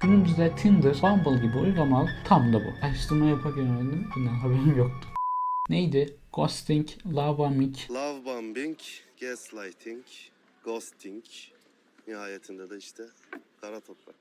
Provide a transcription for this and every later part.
Günümüzde Tinder, Bumble gibi uygulamalar tam da bu. Araştırma yaparken öğrendim. Bundan haberim yoktu. Neydi? Ghosting, love bombing. Love bombing, gaslighting, ghosting. Nihayetinde de işte kara toprak.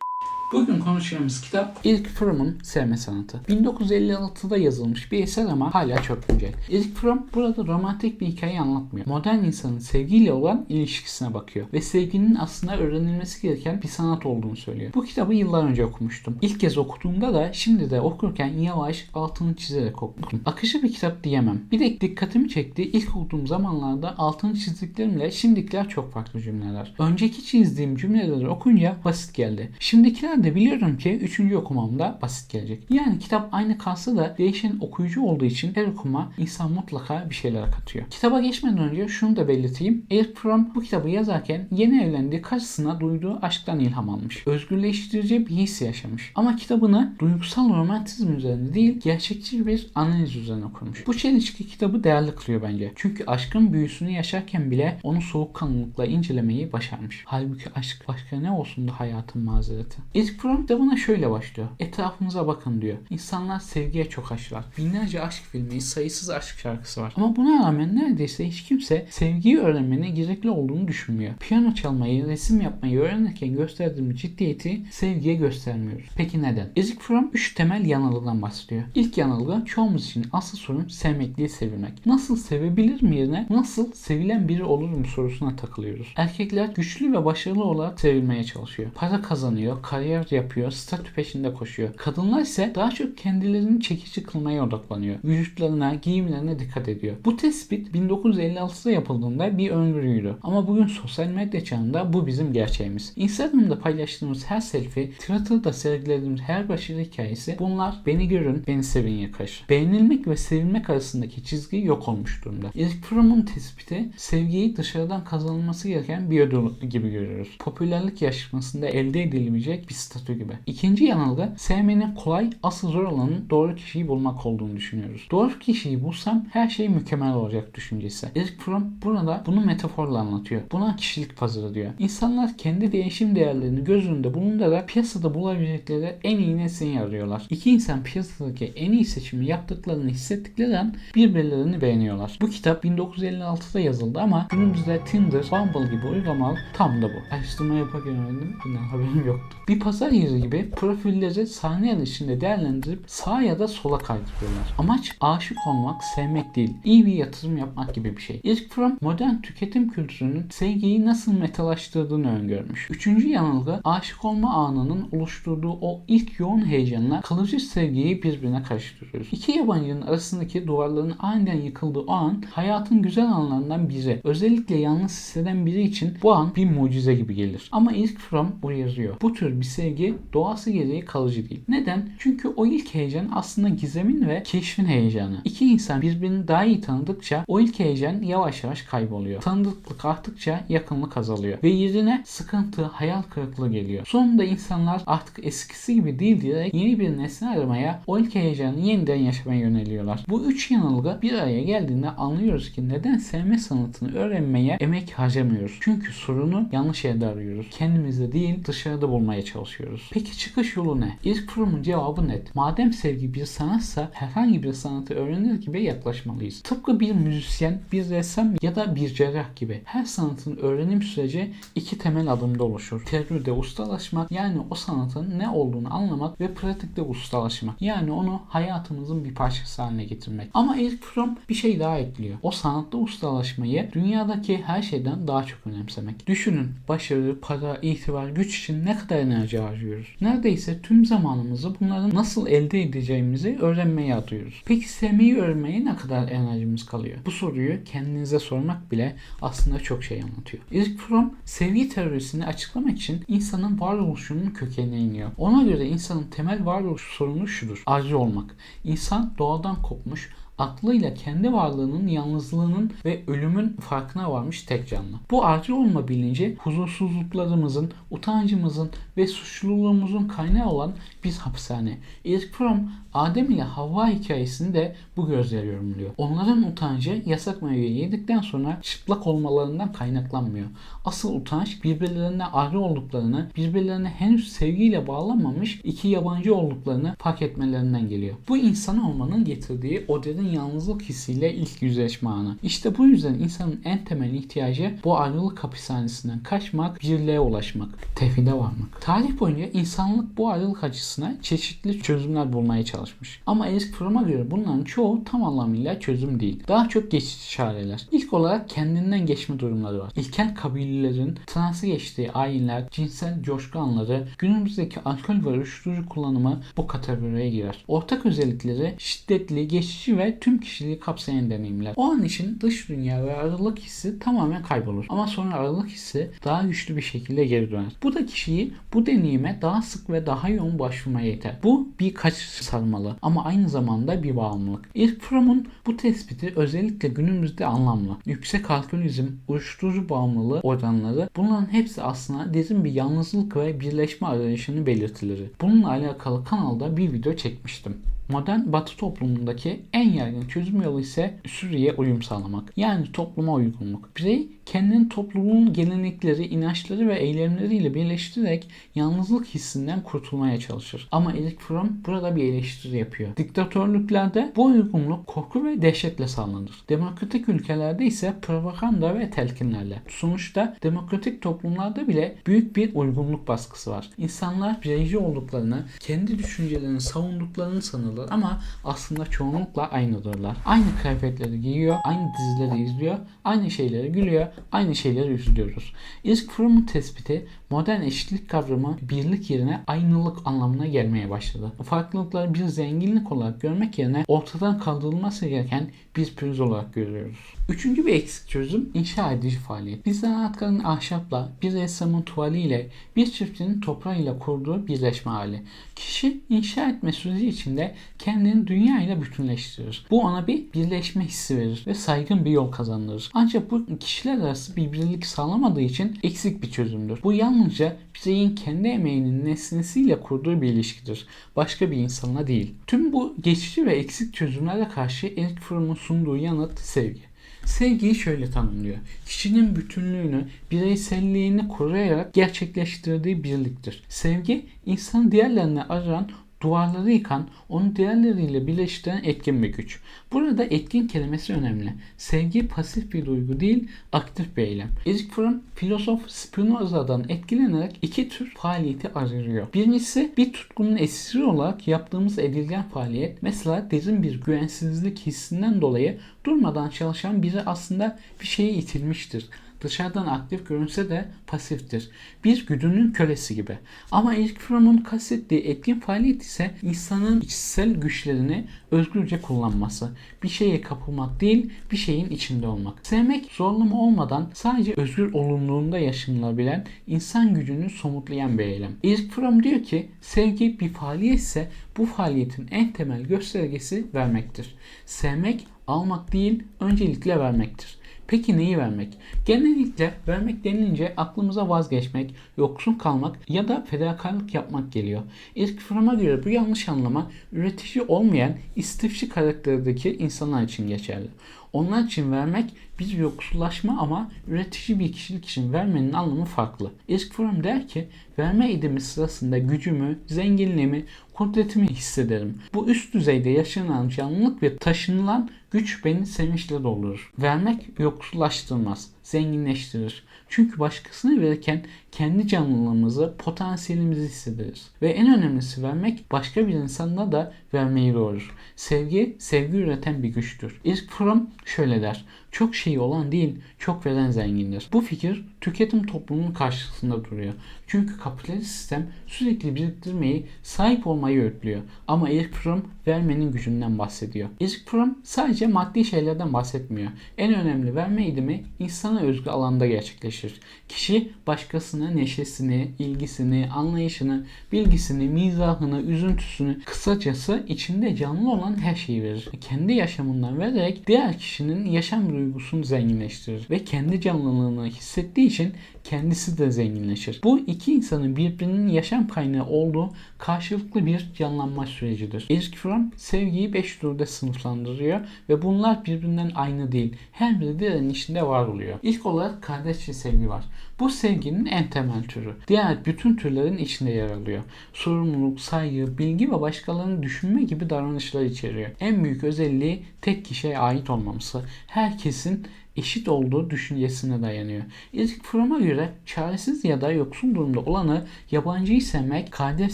Bugün konuşacağımız kitap Erich Fromm'un Sevme Sanatı. 1956'da yazılmış bir eser ama hala çok güncel. Erich Fromm burada romantik bir hikaye anlatmıyor. Modern insanın sevgiyle olan ilişkisine bakıyor ve sevginin aslında öğrenilmesi gereken bir sanat olduğunu söylüyor. Bu kitabı yıllar önce okumuştum. İlk kez okuduğumda da şimdi de okurken yavaş altını çizerek okudum. Akıcı bir kitap diyemem. Bir de dikkatimi çekti. İlk okuduğum zamanlarda altını çizdiklerimle şimdikiler çok farklı cümleler. Önceki çizdiğim cümleleri okuyunca basit geldi. Şimdikiler de biliyorum ki 3. okumamda basit gelecek. Yani kitap aynı kalsa da değişen okuyucu olduğu için her okuma insan mutlaka bir şeyler katıyor. Kitaba geçmeden önce şunu da belirteyim. Erich Fromm bu kitabı yazarken yeni evlendiği karşısına duyduğu aşktan ilham almış. Özgürleştirici bir his yaşamış. Ama kitabını duygusal romantizm üzerine değil, gerçekçi bir analiz üzerine kurmuş. Bu çelişki kitabı değerli kılıyor bence. Çünkü aşkın büyüsünü yaşarken bile onu soğukkanlılıkla incelemeyi başarmış. Halbuki aşk başka ne olsun da hayatın mazereti. Erich Fromm kitabına şöyle başlıyor. Etrafımıza bakın diyor. İnsanlar sevgiye çok aşılar. Binlerce aşk filmi, sayısız aşk şarkısı var. Ama buna rağmen neredeyse hiç kimse sevgiyi öğrenmenin gerekli olduğunu düşünmüyor. Piyano çalmayı, resim yapmayı öğrenirken gösterdiğimiz ciddiyeti sevgiye göstermiyoruz. Peki neden? Erich Fromm 3 temel yanılgıdan bahsediyor. İlk yanılgı çoğumuz için asıl sorun sevmek değil sevilmek. Nasıl sevebilir mi yerine nasıl sevilen biri olur mu sorusuna takılıyoruz. Erkekler güçlü ve başarılı olarak sevilmeye çalışıyor. Para kazanıyor, kariyer yapıyor, statü peşinde koşuyor. Kadınlar ise daha çok kendilerini çekici kılmaya odaklanıyor. Vücutlarına, giyimlerine dikkat ediyor. Bu tespit 1956'da yapıldığında bir öngörüydü. Ama bugün sosyal medya çağında bu bizim gerçeğimiz. Instagram'da paylaştığımız her selfie, Twitter'da sergilediğimiz her başarı hikayesi bunlar beni görün, beni sevin yakar. Beğenilmek ve sevilmek arasındaki çizgi yok olmuş durumda. Erich Fromm'un tespiti sevgiyi dışarıdan kazanılması gereken bir ödül gibi görüyoruz. Popülerlik yarışmasında elde edilebilecek bir statü gibi. İkinci yanılgı sevmenin kolay, asıl zor olanın doğru kişiyi bulmak olduğunu düşünüyoruz. Doğru kişiyi bulsam her şey mükemmel olacak düşüncesi. Erich Fromm burada bunu metaforla anlatıyor. Buna kişilik pazarı diyor. İnsanlar kendi değişim değerlerini göz önünde bulundurarak piyasada bulabilecekleri en iyi nesneyi arıyorlar. İki insan piyasadaki en iyi seçimi yaptıklarını hissettikleri an birbirlerini beğeniyorlar. Bu kitap 1956'da yazıldı ama günümüzde Tinder, Bumble gibi uygulamalar tam da bu. Araştırma yaparken öğrendim. Bundan haberim yoktu. Bir pazar yeri gibi profilleri saniyeler içinde değerlendirip sağa ya da sola kaydırıyorlar. Amaç aşık olmak, sevmek değil. İyi bir yatırım yapmak gibi bir şey. Erich Fromm modern tüketim kültürünün sevgiyi nasıl metalaştırdığını öngörmüş. Üçüncü yanılgı aşık olma anının oluşturduğu o ilk yoğun heyecanla kalıcı sevgiyi birbirine karıştırıyoruz. İki yabancının arasındaki duvarların aniden yıkıldığı o an hayatın güzel anlarından biri. Özellikle yalnız hisseden biri için bu an bir mucize gibi gelir. Ama Erich Fromm bu yazıyor. Bu tür bir sevgi doğası gereği kalıcı değil. Neden? Çünkü o ilk heyecan aslında gizemin ve keşfin heyecanı. İki insan birbirini daha iyi tanıdıkça o ilk heyecan yavaş yavaş kayboluyor. Tanıdıklık arttıkça yakınlık azalıyor. Ve yerine sıkıntı, hayal kırıklığı geliyor. Sonunda insanlar artık eskisi gibi değil diyerek yeni bir nesne aramaya, o ilk heyecanı yeniden yaşamaya yöneliyorlar. Bu üç yanılgı bir araya geldiğinde anlıyoruz ki neden sevme sanatını öğrenmeye emek harcamıyoruz. Çünkü sorunu yanlış yerde arıyoruz. Kendimizde değil dışarıda bulmaya çalışıyoruz. Peki çıkış yolu ne? Erich Fromm'un cevabı net. Madem sevgi bir sanatsa herhangi bir sanatı öğrenir gibi yaklaşmalıyız. Tıpkı bir müzisyen, bir ressam ya da bir cerrah gibi. Her sanatın öğrenim süreci iki temel adımda oluşur. Teoride ustalaşmak yani o sanatın ne olduğunu anlamak ve pratikte ustalaşmak yani onu hayatımızın bir parçası haline getirmek. Ama Erich Fromm bir şey daha ekliyor. O sanatta ustalaşmayı dünyadaki her şeyden daha çok önemsemek. Düşünün başarı, para, itibar, güç için ne kadar enerji harcıyoruz. Neredeyse tüm zamanımızı bunların nasıl elde edeceğimizi öğrenmeye adıyoruz. Peki sevmeyi öğrenmeye ne kadar enerjimiz kalıyor? Bu soruyu kendinize sormak bile aslında çok şey anlatıyor. Erich Fromm sevgi teorisini açıklamak için insanın varoluşunun kökenine iniyor. Ona göre insanın temel varoluş sorunu şudur. Arzu olmak. İnsan doğadan kopmuş, aklıyla kendi varlığının yalnızlığının ve ölümün farkına varmış tek canlı. Bu acil olma bilinci huzursuzluklarımızın, utancımızın ve suçluluğumuzun kaynağı olan bir hapishane. Erich Fromm, Adem ile Havva hikayesini de bu gözle yorumluyor. Onların utancı yasak meyveyi yedikten sonra çıplak olmalarından kaynaklanmıyor. Asıl utanç birbirlerine ayrı olduklarını, birbirlerine henüz sevgiyle bağlanmamış iki yabancı olduklarını fark etmelerinden geliyor. Bu insan olmanın getirdiği o derin yalnızlık hissiyle ilk yüzleşme anı. İşte bu yüzden insanın en temel ihtiyacı bu ayrılık hapishanesinden kaçmak, birliğe ulaşmak, tevhide varmak. Tarih boyunca insanlık bu ayrılık acısına çeşitli çözümler bulmaya çalışmış. Ama Erich Fromm'a göre bunların çoğu tam anlamıyla çözüm değil. Daha çok geçici çareler. İlk olarak kendinden geçme durumları var. İlkel kabilelerin transa geçtiği ayinler, cinsel coşku anları, günümüzdeki alkol ve uyuşturucu kullanımı bu kategoriye girer. Ortak özellikleri şiddetli, geçici ve tüm kişiliği kapsayan deneyimler. O an için dış dünya ve ayrılık hissi tamamen kaybolur. Ama sonra ayrılık hissi daha güçlü bir şekilde geri döner. Bu da kişiyi bu deneyime daha sık ve daha yoğun başvurmaya yeter. Bu bir kaçış sarmalı ama aynı zamanda bir bağımlılık. Erich Fromm'un bu tespiti özellikle günümüzde anlamlı. Yüksek alkolizm, uyuşturucu bağımlılığı oranları, bunların hepsi aslında derin bir yalnızlık ve birleşme arayışının belirtileri. Bununla alakalı kanalda bir video çekmiştim. Modern Batı toplumundaki en yaygın çözüm yolu ise sürüye uyum sağlamak. Yani topluma uygunluk. Birey kendini toplumun gelenekleri, inançları ve eylemleriyle birleştirerek yalnızlık hissinden kurtulmaya çalışır. Ama Erich Fromm burada bir eleştiri yapıyor. Diktatörlüklerde bu uygunluk korku ve dehşetle sağlanır. Demokratik ülkelerde ise propaganda ve telkinlerle. Sonuçta demokratik toplumlarda bile büyük bir uygunluk baskısı var. İnsanlar bireyci olduklarını, kendi düşüncelerini savunduklarını sanırlar ama aslında çoğunlukla aynıdırlar. Aynı kıyafetleri giyiyor, aynı dizileri izliyor, aynı şeyleri gülüyor, aynı şeyleri üzülüyoruz. Erich Fromm'un tespiti modern eşitlik kavramı birlik yerine aynılık anlamına gelmeye başladı. Farklılıkları bir zenginlik olarak görmek yerine ortadan kaldırılması gereken bir pürüz olarak görüyoruz. Üçüncü bir eksik çözüm inşa edici faaliyet. Bir sanatkarın ahşapla, bir ressamın tuvaliyle, bir çiftçinin toprağıyla kurduğu birleşme hali. Kişi inşa etme süreci içinde kendini dünya ile bütünleştirir. Bu ona bir birleşme hissi verir ve saygın bir yol kazandırır. Ancak bu kişiler arası bir birlik sağlamadığı için eksik bir çözümdür. Bu yalnızca bireyin kendi emeğinin nesnesiyle kurduğu bir ilişkidir. Başka bir insanla değil. Tüm bu geçici ve eksik çözümlere karşı Erich Fromm'un sunduğu yanıt sevgi. Sevgiyi şöyle tanımlıyor. Kişinin bütünlüğünü, bireyselliğini koruyarak gerçekleştirdiği birliktir. Sevgi, insanı diğerlerine ayıran, duvarları yıkan, onu diğerleriyle birleştiren etkin bir güç. Burada etkin kelimesi önemli. Sevgi pasif bir duygu değil, aktif bir eylem. Erich Fromm, filozof Spinoza'dan etkilenerek iki tür faaliyeti ayırıyor. Birincisi bir tutkunun esiri olarak yaptığımız edilgen faaliyet. Mesela derin bir güvensizlik hissinden dolayı durmadan çalışan biri aslında bir şeye itilmiştir. Dışarıdan aktif görünse de pasiftir. Bir güdünün kölesi gibi. Ama Erich Fromm'un kastettiği etkin faaliyet ise insanın içsel güçlerini özgürce kullanması. Bir şeye kapılmak değil, bir şeyin içinde olmak. Sevmek zorlama olmadan sadece özgür olumluğunda yaşanılabilen insan gücünü somutlayan bir eylem. Erich Fromm diyor ki sevgi bir faaliyet ise bu faaliyetin en temel göstergesi vermektir. Sevmek almak değil, öncelikle vermektir. Peki neyi vermek? Genellikle vermek denilince aklımıza vazgeçmek, yoksun kalmak ya da fedakarlık yapmak geliyor. Erich Fromm'a göre bu yanlış anlama üretici olmayan istifçi karakterdeki insanlar için geçerli. Onlar için vermek bir yoksullaşma ama üretici bir kişilik için vermenin anlamı farklı. Erich Fromm der ki verme eğilimi sırasında gücümü, zenginliğimi, kudretimi hissederim. Bu üst düzeyde yaşanan canlılık ve taşınılan güç beni sevinçle doldurur. Vermek yoksullaştırmaz, zenginleştirir. Çünkü başkasına verirken kendi canlılığımızı, potansiyelimizi hissederiz. Ve en önemlisi vermek başka bir insana da vermeyi doğurur. Sevgi, sevgi üreten bir güçtür. Erich Fromm şöyle der. Çok şeyi olan değil, çok veren zengindir. Bu fikir tüketim toplumunun karşısında duruyor. Çünkü kapitalist sistem sürekli biriktirmeyi, sahip olmayı öğütlüyor. Ama Erich Fromm vermenin gücünden bahsediyor. Erich Fromm sadece maddi şeylerden bahsetmiyor. En önemli verme eğilimi insana özgü alanda gerçekleşir. Kişi başkasına neşesini, ilgisini, anlayışını, bilgisini, mizahını, üzüntüsünü, kısacası içinde canlı olan her şeyi verir. Kendi yaşamından vererek diğer kişinin yaşam duygusunu zenginleştirir ve kendi canlılığını hissettiği için kendisi de zenginleşir. Bu iki insanın birbirinin yaşam kaynağı olduğu karşılıklı bir canlanma sürecidir. Erich Fromm sevgiyi 5 türde sınıflandırıyor ve bunlar birbirinden aynı değil. Her biri diğerinin içinde var oluyor. İlk olarak kardeşçi sevgi var. Bu sevginin en temel türü. Diğer bütün türlerin içinde yer alıyor. Sorumluluk, saygı, bilgi ve başkalarını düşünme gibi davranışlar içeriyor. En büyük özelliği tek kişiye ait olmaması. Herkesin eşit olduğu düşüncesine dayanıyor. Erich Fromm'a göre çaresiz ya da yoksul durumda olanı, yabancıyı sevmek kardeş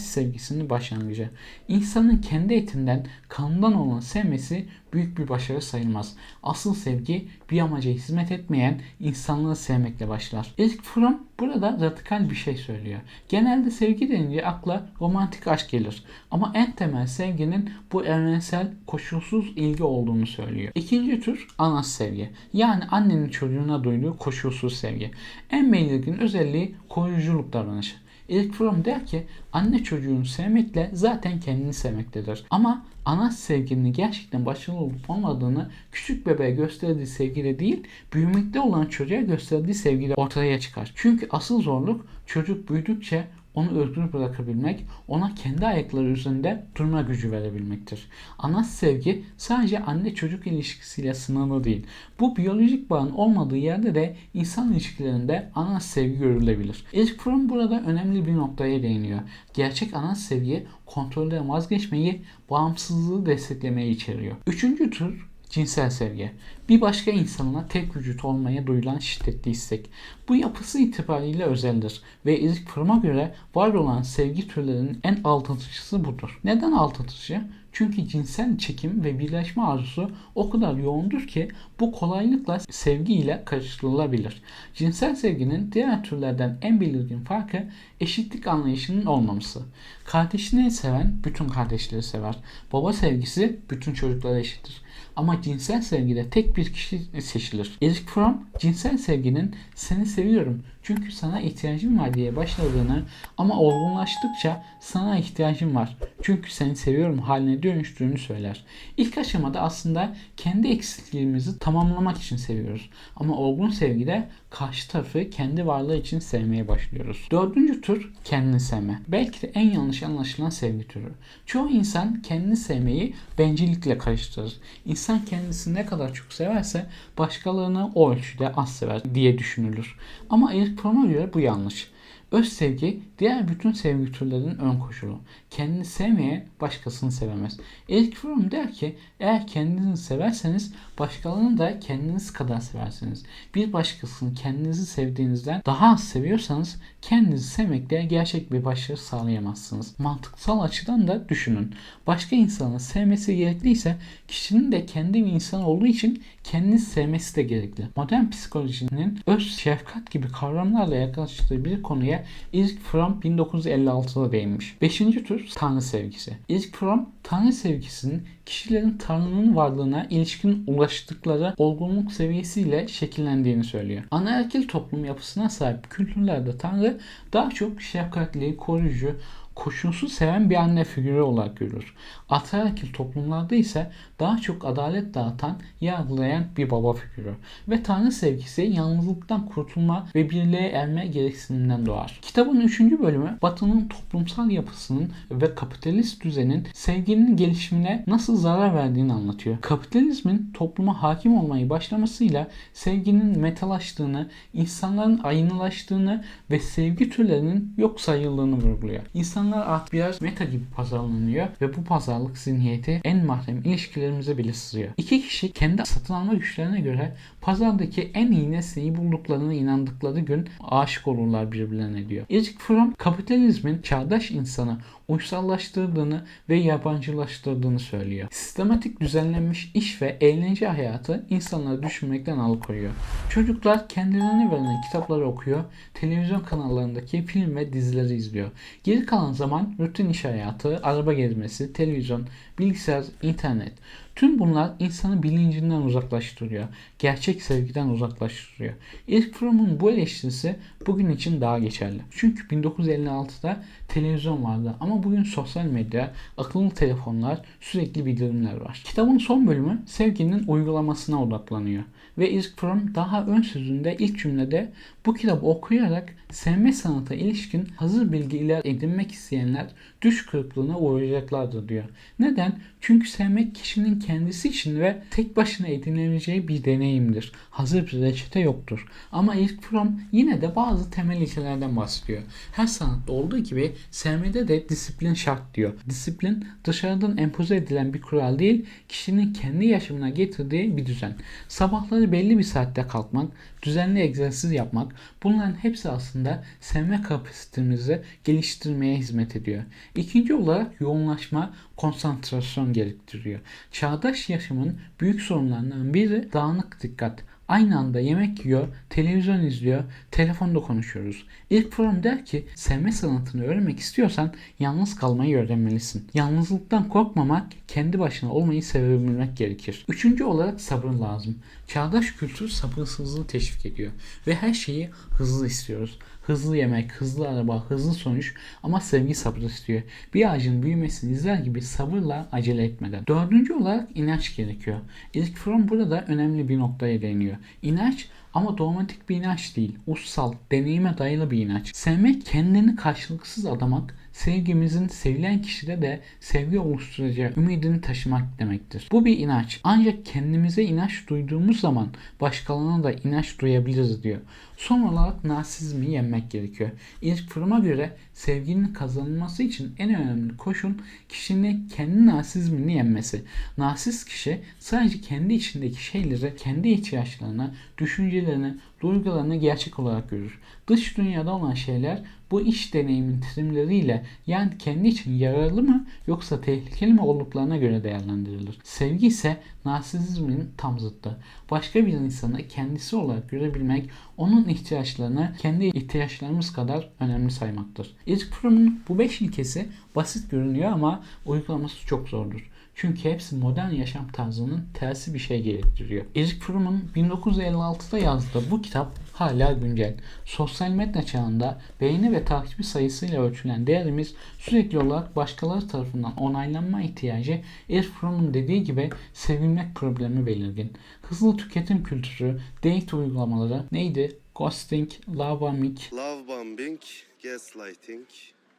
sevgisinin başlangıcı. İnsanın kendi etinden, kanından olan sevmesi büyük bir başarı sayılmaz. Asıl sevgi bir amaca hizmet etmeyen insanları sevmekle başlar. Erich Fromm burada radikal bir şey söylüyor. Genelde sevgi denince akla romantik aşk gelir. Ama en temel sevginin bu evrensel, koşulsuz ilgi olduğunu söylüyor. İkinci tür anas sevgi. Yani annenin çocuğuna duyduğu koşulsuz sevgi. En belirgin özelliği koruyuculuk davranışı. Erich Fromm der ki anne çocuğunu sevmekle zaten kendini sevmektedir. Ama ana sevginin gerçekten başarılı olup olmadığını küçük bebeğe gösterdiği sevgiyle değil, büyümekte olan çocuğa gösterdiği sevgiyle ortaya çıkar. Çünkü asıl zorluk çocuk büyüdükçe onu özgür bırakabilmek, ona kendi ayakları üzerinde durma gücü verebilmektir. Anas sevgi sadece anne çocuk ilişkisiyle sınırlı değil. Bu biyolojik bağın olmadığı yerde de insan ilişkilerinde anas sevgi görülebilir. Erich Fromm burada önemli bir noktaya değiniyor. Gerçek anas sevgi kontrolden vazgeçmeyi, bağımsızlığı desteklemeyi içeriyor. Üçüncü tür cinsel sevgi. Bir başka insanla tek vücut olmaya duyulan şiddetli istek. Bu yapısı itibariyle özeldir ve Erich Fromm'a göre var olan sevgi türlerinin en aldatıcısı budur. Neden aldatıcı? Çünkü cinsel çekim ve birleşme arzusu o kadar yoğundur ki bu kolaylıkla sevgi ile karıştırılabilir. Cinsel sevginin diğer türlerden en belirgin farkı eşitlik anlayışının olmaması. Kardeşini seven bütün kardeşleri sever. Baba sevgisi bütün çocuklara eşittir. Ama cinsel sevgide tek bir kişi seçilir. Erich Fromm cinsel sevginin seni seviyorum çünkü sana ihtiyacım var diye başladığını ama olgunlaştıkça sana ihtiyacım var çünkü seni seviyorum haline dönüştüğünü söyler. İlk aşamada aslında kendi eksikliğimizi tamamlamak için seviyoruz. Ama olgun sevgide karşı tarafı kendi varlığı için sevmeye başlıyoruz. Dördüncü tür kendini sevme. Belki de en yanlış anlaşılan sevgi türü. Çoğu insan kendini sevmeyi bencillikle karıştırır. İnsan kendisini ne kadar çok severse başkalarını o ölçüde az sever diye düşünülür. Ama Erich Fromm'a göre bu yanlış. Öz sevgi diğer bütün sevgi türlerinin ön koşulu. Kendini sevmeyen başkasını sevemez. Erich Fromm der ki eğer kendinizi severseniz başkalarını da kendiniz kadar seversiniz. Bir başkasını kendinizi sevdiğinizden daha az seviyorsanız kendinizi sevmekle gerçek bir başarı sağlayamazsınız. Mantıksal açıdan da düşünün. Başka insanı sevmesi gerekliyse kişinin de kendi bir insan olduğu için kendini sevmesi de gerekli. Modern psikolojinin öz şefkat gibi kavramlarla yaklaştığı bir konuya Erich Fromm 1956'da değinmiş. Beşinci tür Tanrı sevgisi. Erich Fromm Tanrı sevgisinin kişilerin Tanrı'nın varlığına ilişkin ulaştıkları olgunluk seviyesiyle şekillendiğini söylüyor. Anaerkil toplum yapısına sahip kültürlerde Tanrı daha çok şefkatli, koruyucu, koşulsuz seven bir anne figürü olarak görülür. Ataerkil toplumlarda ise daha çok adalet dağıtan, yargılayan bir baba figürü. Ve Tanrı sevgisi yalnızlıktan kurtulma ve birliğe erme gereksiniminden doğar. Kitabın 3. bölümü Batı'nın toplumsal yapısının ve kapitalist düzenin sevginin gelişimine nasıl zarar verdiğini anlatıyor. Kapitalizmin topluma hakim olmayı başlamasıyla sevginin metalaştığını, insanların aynılaştığını ve sevgi türlerinin yok sayıldığını vurguluyor. İnsanlar İnsanlar artık biraz meta gibi pazarlanıyor ve bu pazarlık zihniyeti en mahrem ilişkilerimize bile sızıyor. İki kişi kendi satın alma güçlerine göre pazardaki en iyi nesneyi bulduklarına inandıkları gün aşık olurlar birbirlerine diyor. Erich Fromm kapitalizmin çağdaş insanı uysallaştırdığını ve yabancılaştırdığını söylüyor. Sistematik düzenlenmiş iş ve eğlence hayatı insanları düşünmekten alıkoyuyor. Çocuklar kendilerine verilen kitapları okuyor, televizyon kanallarındaki film ve dizileri izliyor. Geri kalan zaman rutin iş hayatı, araba gezmesi, televizyon, bilgisayar, internet. Tüm bunlar insanı bilincinden uzaklaştırıyor. Gerçek sevgiden uzaklaştırıyor. Erich Fromm'un bu eleştirisi bugün için daha geçerli. Çünkü 1956'da televizyon vardı ama bugün sosyal medya, akıllı telefonlar, sürekli bildirimler var. Kitabın son bölümü sevginin uygulamasına odaklanıyor. Ve Erich Fromm daha ön sözünde ilk cümlede bu kitabı okuyarak sevme sanata ilişkin hazır bilgiler edinmek isteyenler düş kırıklığına uğrayacaklardır diyor. Neden? Çünkü sevmek kişinin kendisi için ve tek başına edinebileceği bir deneyimdir. Hazır bir reçete yoktur. Ama Erich Fromm yine de bazı temel ilkelerden bahsediyor. Her sanatta olduğu gibi sevmede de disiplin şart diyor. Disiplin dışarıdan empoze edilen bir kural değil, kişinin kendi yaşamına getirdiği bir düzen. Sabahları belli bir saatte kalkmak, düzenli egzersiz yapmak, bunların hepsi aslında sevme kapasitemizi geliştirmeye hizmet ediyor. İkinci olarak yoğunlaşma, konsantrasyon gerektiriyor. Çağdaş yaşamın büyük sorunlarından biri dağınık dikkat. Aynı anda yemek yiyor, televizyon izliyor, telefonda konuşuyoruz. Erich Fromm der ki sevme sanatını öğrenmek istiyorsan yalnız kalmayı öğrenmelisin. Yalnızlıktan korkmamak, kendi başına olmayı sevebilmek gerekir. Üçüncü olarak sabır lazım. Çağdaş kültür sabırsızlığı teşvik ediyor ve her şeyi hızlı istiyoruz. Hızlı yemek, hızlı araba, hızlı sonuç ama sevgi sabır istiyor. Bir ağacın büyümesini izler gibi sabırla acele etmeden. Dördüncü olarak inanç gerekiyor. Erich Fromm burada önemli bir noktaya değiniyor. İnanç ama dogmatik bir inanç değil. Ussal, deneyime dayalı bir inanç. Sevmek kendini karşılıksız adamak, sevgimizin sevilen kişide de sevgi oluşturacağı ümidini taşımak demektir. Bu bir inanç. Ancak kendimize inanç duyduğumuz zaman başkalarına da inanç duyabiliriz diyor. Son olarak narsizmi yenmek gerekiyor. Erich Fromm'a göre sevginin kazanılması için en önemli koşul kişinin kendi narsizmini yenmesi. Narsist kişi sadece kendi içindeki şeyleri, kendi ihtiyaçlarını, düşüncelerini, duygularını gerçek olarak görür. Dış dünyada olan şeyler bu iç deneyimin terimleriyle yani kendi için yararlı mı yoksa tehlikeli mi olduklarına göre değerlendirilir. Sevgi ise narsizmin tam zıttı. Başka bir insanı kendisi olarak görebilmek, onun ihtiyaçlarını kendi ihtiyaçlarımız kadar önemli saymaktır. Erich Fromm'un bu 5 ilkesi basit görünüyor ama uygulaması çok zordur. Çünkü hepsi modern yaşam tarzının tersi bir şey gerektiriyor. Erich Fromm'un 1956'da yazdığı bu kitap hala güncel. Sosyal medya çağında beğeni ve takipçi sayısıyla ölçülen değerimiz sürekli olarak başkaları tarafından onaylanma ihtiyacı Erich Fromm'un dediği gibi sevilmek problemi belirgin. Hızlı tüketim kültürü, date uygulamaları neydi? Ghosting, love bombing. Love bombing, gaslighting,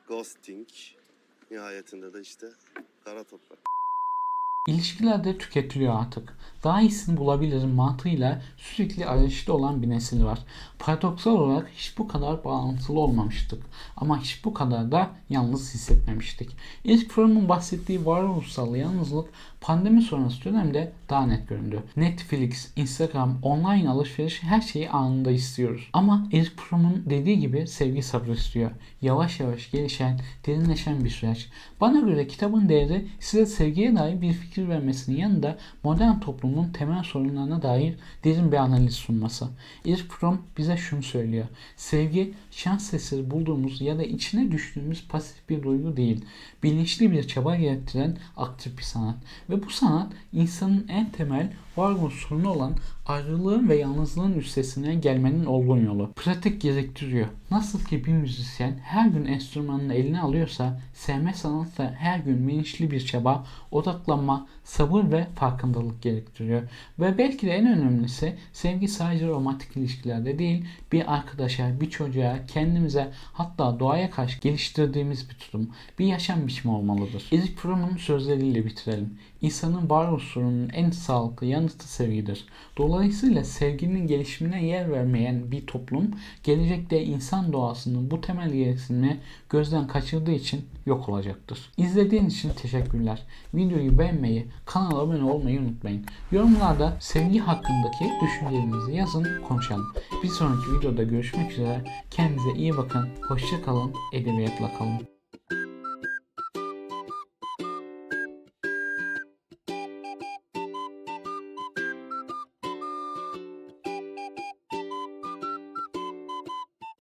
ghosting. Nihayetinde de işte kara toprak. İlişkilerde tüketiliyor artık. Daha iyisini bulabilirim mantığıyla sürekli arayışta olan bir nesil var. Paradoksal olarak hiç bu kadar bağlantılı olmamıştık. Ama hiç bu kadar da yalnız hissetmemiştik. Erich Fromm'un bahsettiği varoluşsal yalnızlık pandemi sonrası dönemde daha net göründü. Netflix, Instagram, online alışveriş her şeyi anında istiyoruz. Ama Erich Fromm'un dediği gibi sevgi sabır istiyor. Yavaş yavaş gelişen, derinleşen bir süreç. Bana göre kitabın değeri size sevgiye dair bir fikir vermesinin yanında modern toplumun temel sorunlarına dair derin bir analiz sunması. Erich Fromm bize şunu söylüyor. Sevgi şans eseri bulduğumuz ya da içine düştüğümüz pasif bir duygu değil. Bilinçli bir çaba gerektiren aktif bir sanat. Ve bu sanat insanın en temel varoluş sorunu olan ayrılığın ve yalnızlığın üstesinden gelmenin olgun yolu. Pratik gerektiriyor. Nasıl ki bir müzisyen her gün enstrümanını eline alıyorsa sevme sanatı da her gün bilinçli bir çaba, odaklanma, sabır ve farkındalık gerektiriyor. Ve belki de en önemlisi sevgi sadece romantik ilişkilerde değil, bir arkadaşa, bir çocuğa, kendimize hatta doğaya karşı geliştirdiğimiz bir tutum, bir yaşam biçimi olmalıdır. Erich Fromm'un sözleriyle bitirelim. İnsanın varoluş sorununun en sağlıklı yanı yanıtı sevgidir. Dolayısıyla sevginin gelişimine yer vermeyen bir toplum gelecekte insan doğasının bu temel gereksinimi gözden kaçırdığı için yok olacaktır. İzlediğiniz için teşekkürler. Videoyu beğenmeyi, kanala abone olmayı unutmayın. Yorumlarda sevgi hakkındaki düşüncelerinizi yazın, konuşalım. Bir sonraki videoda görüşmek üzere. Kendinize iyi bakın. Hoşça kalın. Edebiyatla kalın.